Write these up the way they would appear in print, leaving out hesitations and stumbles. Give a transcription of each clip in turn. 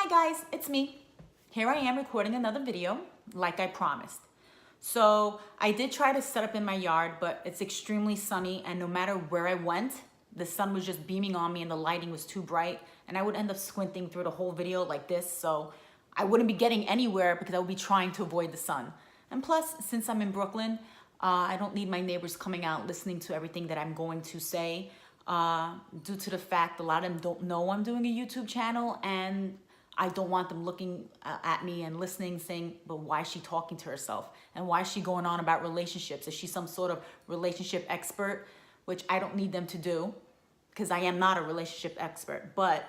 Hi guys, it's me. Here I am recording another video like I promised. So I did try to set up in my yard, but it's extremely sunny and no matter where I went, the sun was just beaming on me and the lighting was too bright and I would end up squinting through the whole video like this. So I wouldn't be getting anywhere because I would be trying to avoid the sun. And plus, since I'm in Brooklyn, I don't need my neighbors coming out listening to everything that I'm going to say due to the fact a lot of them don't know I'm doing a YouTube channel and I don't want them looking at me and listening saying, but why is she talking to herself? And why is she going on about relationships? Is she some sort of relationship expert? Which I don't need them to do because I am not a relationship expert. But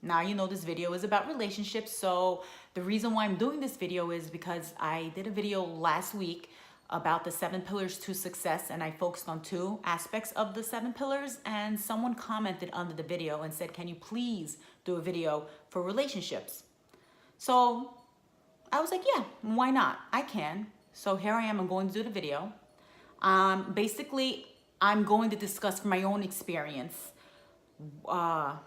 now you know this video is about relationships. So the reason why I'm doing this video is because I did a video last week about the 7 pillars to success and I focused on 2 aspects of the 7 pillars and someone commented under the video and said, can you please do a video for relationships? So I was like, yeah, why not? I can. So here I am, I'm going to do the video. Basically, I'm going to discuss from my own experience about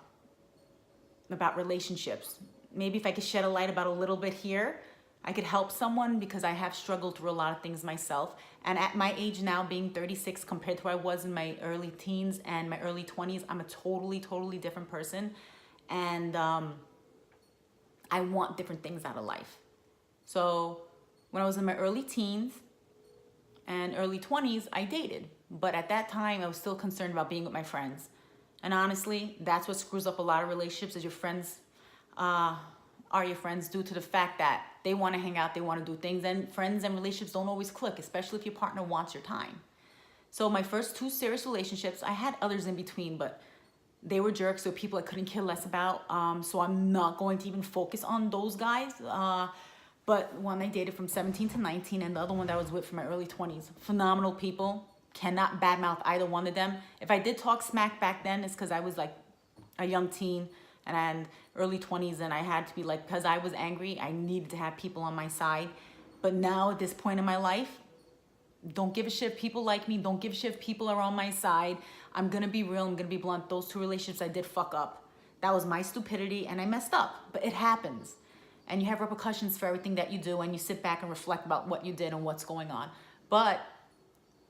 relationships. Maybe if I could shed a light about a little bit here, I could help someone because I have struggled through a lot of things myself. And at my age now, being 36 compared to who I was in my early teens and my early 20s, I'm a totally different person. And I want different things out of life. So when I was in my early teens and early 20s, I dated. But at that time, I was still concerned about being with my friends. And honestly, that's what screws up a lot of relationships is your friends are your friends due to the fact that they want to hang out, they want to do things, and friends and relationships don't always click, especially if your partner wants your time. So my first 2 serious relationships, I had others in between, but they were jerks, so people I couldn't care less about. So I'm not going to even focus on those guys. But one I dated from 17 to 19, and the other one that I was with from my early 20s. Phenomenal people. Cannot badmouth either one of them. If I did talk smack back then, it's because I was like a young teen and early 20s, and I had to be like, because I was angry, I needed to have people on my side. But now at this point in my life, don't give a shit if people like me. Don't give a shit if people are on my side. I'm going to be real. I'm going to be blunt. Those 2 relationships I did fuck up. That was my stupidity and I messed up. But it happens. And you have repercussions for everything that you do and you sit back and reflect about what you did and what's going on. But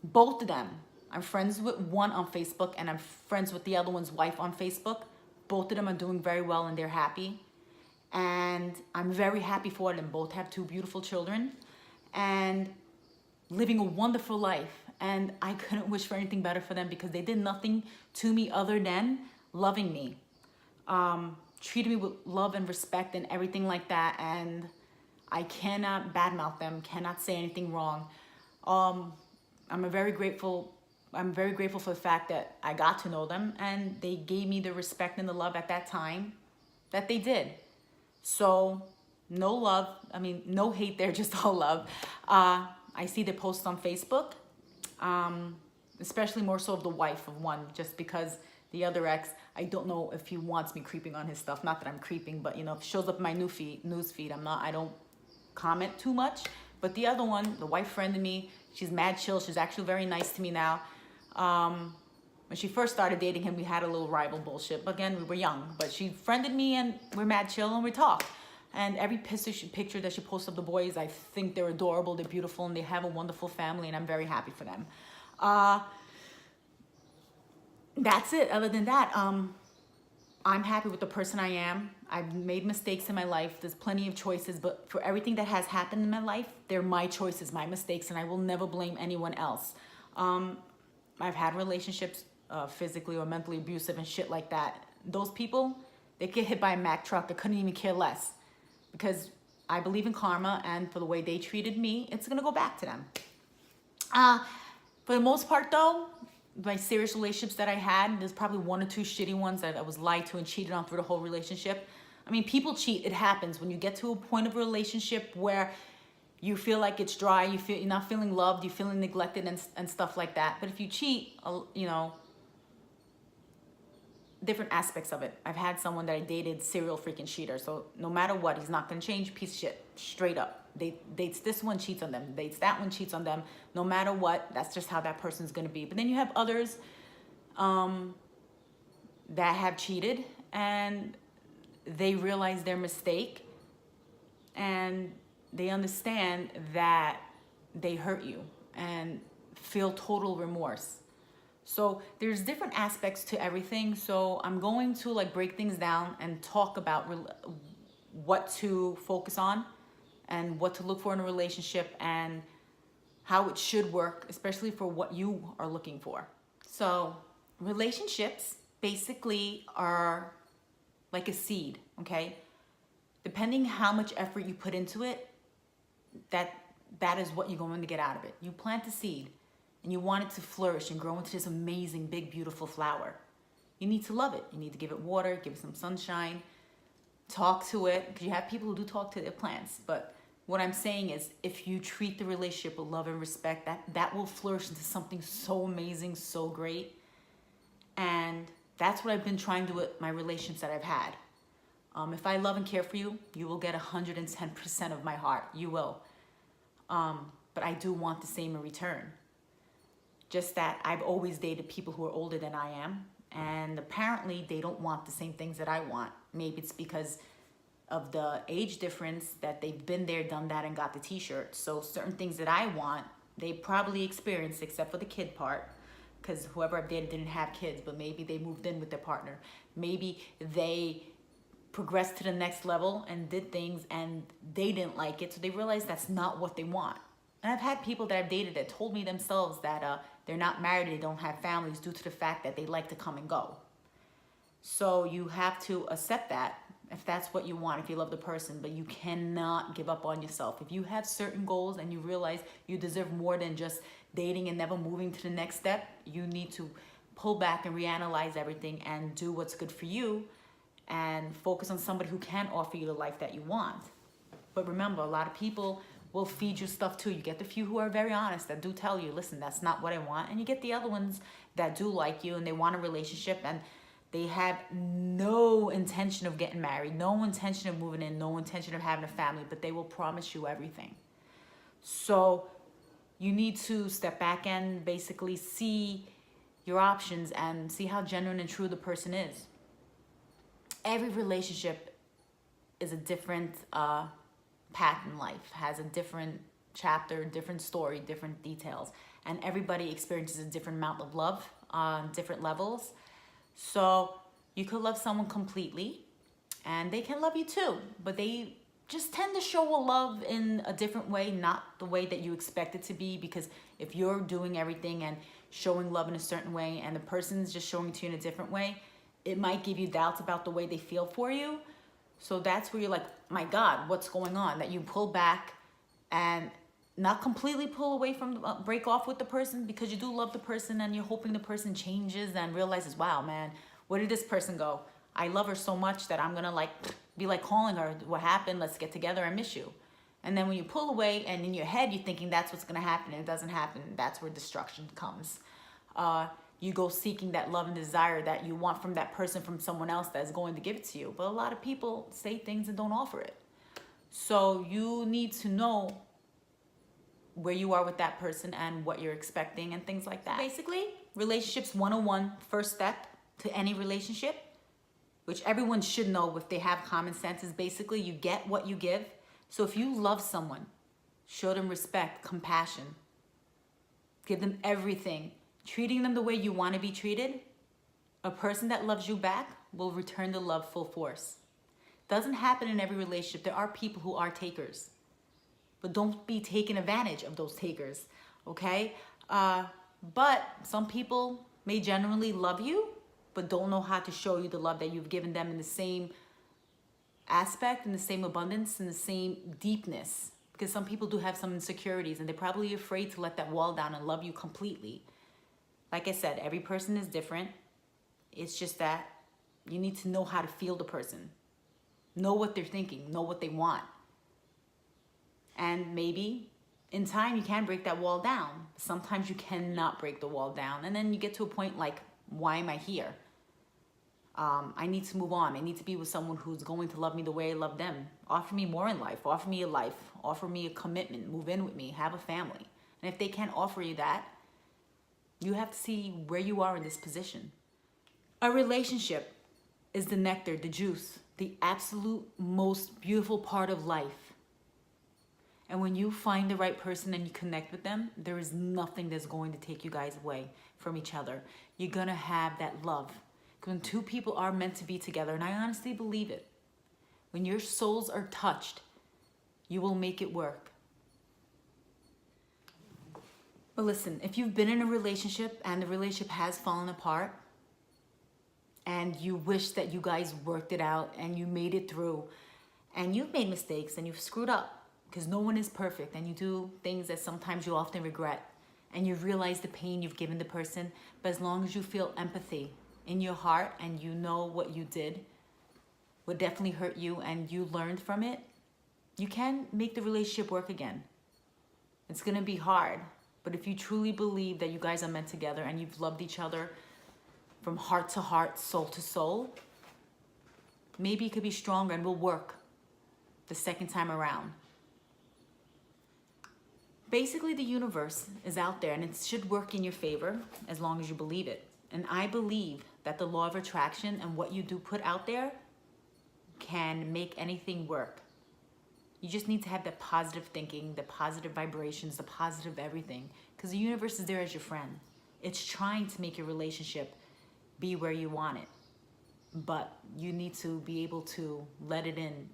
both of them, I'm friends with one on Facebook and I'm friends with the other one's wife on Facebook. Both of them are doing very well and they're happy. And I'm very happy for them. Both have 2 beautiful children and living a wonderful life. And I couldn't wish for anything better for them because they did nothing to me other than loving me. Treated me with love and respect and everything like that. And I cannot badmouth them, cannot say anything wrong. I'm very grateful for the fact that I got to know them and they gave me the respect and the love at that time that they did. So no love, no hate there, just all love. I see the posts on Facebook, especially more so of the wife of one, just because the other ex, I don't know if he wants me creeping on his stuff. Not that I'm creeping, but if it shows up in my news feed, I don't comment too much. But the other one, the wife friend of me, she's mad chill. She's actually very nice to me now. When she first started dating him, we had a little rival bullshit. But again, we were young. But she friended me and we're mad chill and we talk. And every picture that she posts of the boys, I think they're adorable, they're beautiful, and they have a wonderful family, and I'm very happy for them. That's it. Other than that, I'm happy with the person I am. I've made mistakes in my life. There's plenty of choices, but for everything that has happened in my life, they're my choices, my mistakes, and I will never blame anyone else. I've had relationships, physically or mentally abusive and shit like that. Those people, they get hit by a Mack truck. I couldn't even care less because I believe in karma, and for the way they treated me, it's going to go back to them. For the most part, though, my serious relationships that I had, there's probably 1 or 2 shitty ones that I was lied to and cheated on through the whole relationship. People cheat. It happens. When you get to a point of a relationship where you feel like it's dry, you're not feeling loved, you're feeling neglected and stuff like that. But if you cheat, different aspects of it. I've had someone that I dated, serial freaking cheater. So no matter what, he's not going to change, piece of shit, straight up. Dates this one, cheats on them. Dates that one, cheats on them. No matter what, that's just how that person's going to be. But then you have others that have cheated and they realize their mistake and they understand that they hurt you and feel total remorse. So there's different aspects to everything. So I'm going to like break things down and talk about what to focus on and what to look for in a relationship and how it should work, especially for what you are looking for. So relationships basically are like a seed, okay? Depending how much effort you put into it, that is what you're going to get out of it. You plant a seed and you want it to flourish and grow into this amazing, big, beautiful flower. You need to love it. You need to give it water, give it some sunshine, talk to it, because you have people who do talk to their plants. But what I'm saying is, if you treat the relationship with love and respect, that will flourish into something so amazing, so great. And that's what I've been trying to do with my relationships that I've had. If I love and care for you, you will get 110% of my heart. You will. But I do want the same in return. Just that I've always dated people who are older than I am. And apparently they don't want the same things that I want. Maybe it's because of the age difference that they've been there, done that, and got the t-shirt. So certain things that I want, they probably experienced, except for the kid part. Because whoever I've dated didn't have kids, but maybe they moved in with their partner. Maybe they progressed to the next level and did things and they didn't like it, so they realized that's not what they want. And I've had people that I've dated that told me themselves that they're not married, they don't have families due to the fact that they like to come and go. So you have to accept that if that's what you want, if you love the person, but you cannot give up on yourself. If you have certain goals and you realize you deserve more than just dating and never moving to the next step, you need to pull back and reanalyze everything and do what's good for you and focus on somebody who can offer you the life that you want. But remember, a lot of people will feed you stuff too. You get the few who are very honest that do tell you, listen, that's not what I want. And you get the other ones that do like you and they want a relationship and they have no intention of getting married, no intention of moving in, no intention of having a family, but they will promise you everything. So you need to step back and basically see your options and see how genuine and true the person is. Every relationship is a different path in life, has a different chapter, different story, different details. And everybody experiences a different amount of love on different levels. So you could love someone completely and they can love you too, but they just tend to show a love in a different way, not the way that you expect it to be. Because if you're doing everything and showing love in a certain way and the person's just showing it to you in a different way, it might give you doubts about the way they feel for you. So that's where you're like, my God, what's going on? That you pull back and not completely pull away from, break off with the person, because you do love the person and you're hoping the person changes and realizes, wow, man, where did this person go? I love her so much that I'm gonna be like calling her, what happened? Let's get together, I miss you. And then when you pull away and in your head, you're thinking that's what's gonna happen and it doesn't happen, that's where destruction comes. You go seeking that love and desire that you want from that person, from someone else that's going to give it to you. But a lot of people say things and don't offer it. So you need to know where you are with that person and what you're expecting and things like that. Basically, relationships 101, first step to any relationship, which everyone should know if they have common sense, is basically you get what you give. So if you love someone, show them respect, compassion, give them everything, treating them the way you want to be treated. A person that loves you back will return the love full force. Doesn't happen in every relationship. There are people who are takers, but don't be taking advantage of those takers, okay? But some people may genuinely love you, but don't know how to show you the love that you've given them in the same aspect, in the same abundance, in the same deepness. Because some people do have some insecurities and they're probably afraid to let that wall down and love you completely. Like I said, every person is different. It's just that you need to know how to feel the person. Know what they're thinking, know what they want. And maybe in time you can break that wall down. Sometimes you cannot break the wall down. And then you get to a point like, why am I here? I need to move on. I need to be with someone who's going to love me the way I love them. Offer me more in life. Offer me a life. Offer me a commitment. Move in with me. Have a family. And if they can't offer you that, you have to see where you are in this position. A relationship is the nectar, the juice, the absolute most beautiful part of life. And when you find the right person and you connect with them, there is nothing that's going to take you guys away from each other. You're going to have that love. When two people are meant to be together, and I honestly believe it, when your souls are touched, you will make it work. But listen, if you've been in a relationship and the relationship has fallen apart, and you wish that you guys worked it out and you made it through, and you've made mistakes and you've screwed up, because no one is perfect, and you do things that sometimes you often regret, and you realize the pain you've given the person, but as long as you feel empathy in your heart and you know what you did would definitely hurt you and you learned from it, you can make the relationship work again. It's gonna be hard, but if you truly believe that you guys are meant together and you've loved each other from heart to heart, soul to soul, maybe it could be stronger and will work the second time around. Basically, the universe is out there and it should work in your favor as long as you believe it. And I believe that the law of attraction and what you do put out there can make anything work. You just need to have that positive thinking, the positive vibrations, the positive everything, because the universe is there as your friend. It's trying to make your relationship be where you want it, but you need to be able to let it in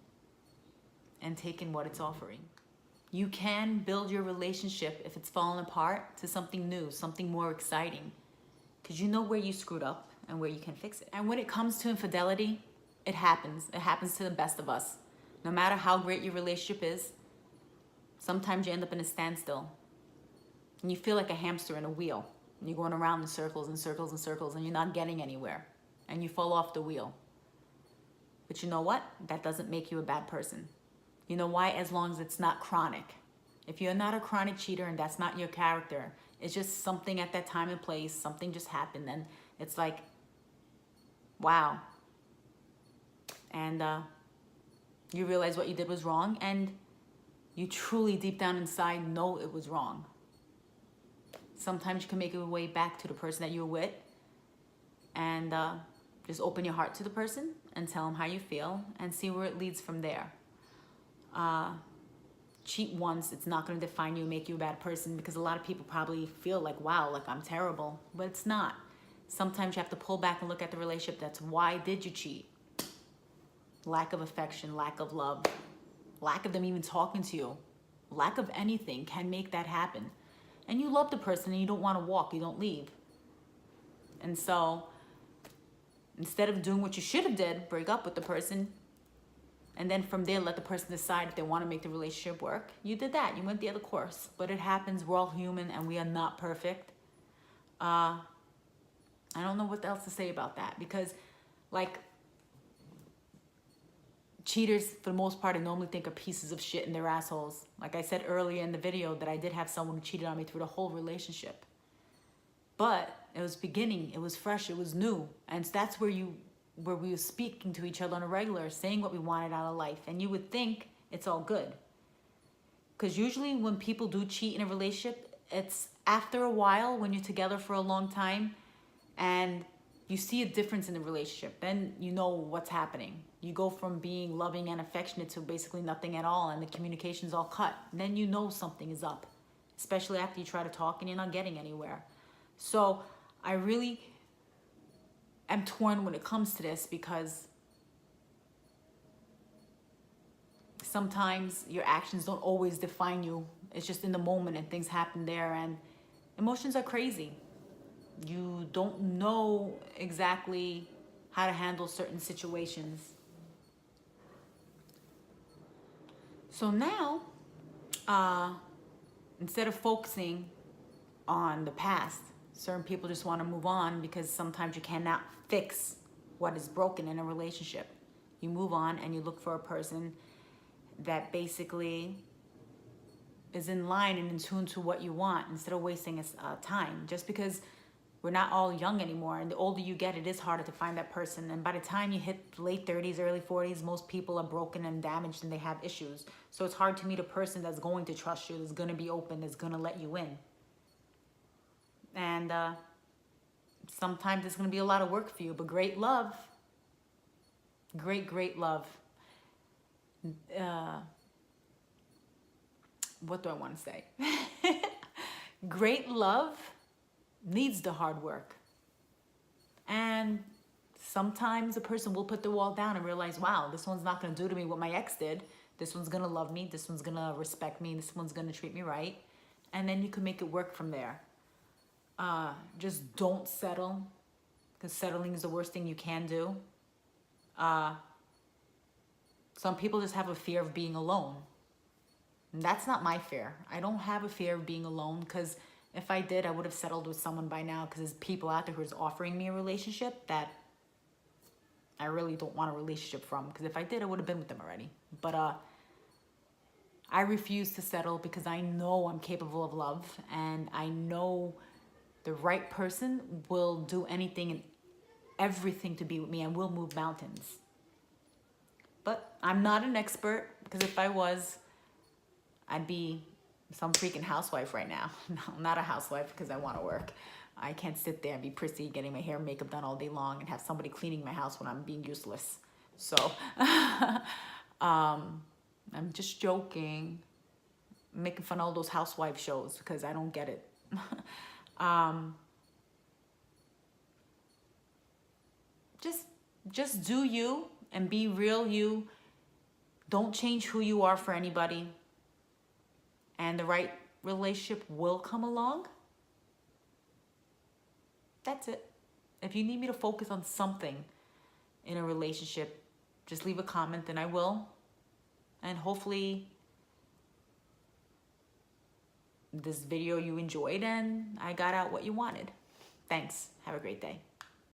and take in what it's offering. You can build your relationship, if it's fallen apart, to something new, something more exciting, because you know where you screwed up and where you can fix it. And when it comes to infidelity, it happens. It happens to the best of us. No matter how great your relationship is, sometimes you end up in a standstill. And you feel like a hamster in a wheel. And you're going around in circles and circles and circles, and you're not getting anywhere. And you fall off the wheel. But you know what? That doesn't make you a bad person. You know why? As long as it's not chronic. If you're not a chronic cheater and that's not your character, it's just something at that time and place, something just happened, and it's like, wow. And you realize what you did was wrong, and you truly deep down inside know it was wrong. Sometimes you can make your way back to the person that you were with and just open your heart to the person and tell them how you feel and see where it leads from there. Cheat once, it's not going to define you and make you a bad person, because a lot of people probably feel like, wow, like I'm terrible, but it's not. Sometimes you have to pull back and look at the relationship. That's why did you cheat? Lack of affection, lack of love, lack of them even talking to you, lack of anything can make that happen. And you love the person and you don't want to walk, you don't leave. And so instead of doing what you should have did, break up with the person, and then from there let the person decide if they want to make the relationship work, you did that. You went the other course. But it happens. We're all human and we are not perfect. I don't know what else to say about that, because like, cheaters, for the most part, I normally think are pieces of shit and they're assholes. Like I said earlier in the video, that I did have someone who cheated on me through the whole relationship. But it was beginning, it was fresh, it was new. And that's where we were speaking to each other on a regular, saying what we wanted out of life. And you would think it's all good. Because usually when people do cheat in a relationship, it's after a while, when you're together for a long time and you see a difference in the relationship, then you know what's happening. You go from being loving and affectionate to basically nothing at all, and the communication's all cut. And then you know something is up, especially after you try to talk and you're not getting anywhere. So I really am torn when it comes to this, because sometimes your actions don't always define you. It's just in the moment and things happen there, and emotions are crazy. You don't know exactly how to handle certain situations. So now, instead of focusing on the past, certain people just want to move on, because sometimes you cannot fix what is broken in a relationship. You move on and you look for a person that basically is in line and in tune to what you want, instead of wasting time. Just because we're not all young anymore, and the older you get, it is harder to find that person. And by the time you hit late 30s, early 40s, most people are broken and damaged and they have issues. So it's hard to meet a person that's going to trust you, that's going to be open, that's going to let you in. And sometimes it's going to be a lot of work for you, but great love Great love. What do I want to say? Great love needs the hard work. And sometimes a person will put the wall down and realize, wow, this one's not going to do to me what my ex did. This one's going to love me. This one's going to respect me. This one's going to treat me right. And then you can make it work from there. Just don't settle, because settling is the worst thing you can do. Some people just have a fear of being alone. And that's not my fear. I don't have a fear of being alone, because if I did, I would have settled with someone by now, because there's people out there who's offering me a relationship that I really don't want a relationship from, because if I did, I would have been with them already. But I refuse to settle, because I know I'm capable of love, and I know the right person will do anything and everything to be with me and will move mountains. But I'm not an expert, because if I was, I'd be some freaking housewife right now. No, I'm not a housewife, because I want to work. I can't sit there and be prissy, getting my hair and makeup done all day long, and have somebody cleaning my house when I'm being useless. So, I'm just joking, making fun of all those housewife shows, because I don't get it. Just do you and be real you. Don't change who you are for anybody. And the right relationship will come along. That's it. If you need me to focus on something in a relationship, just leave a comment and I will. And hopefully this video you enjoyed and I got out what you wanted. Thanks. Have a great day.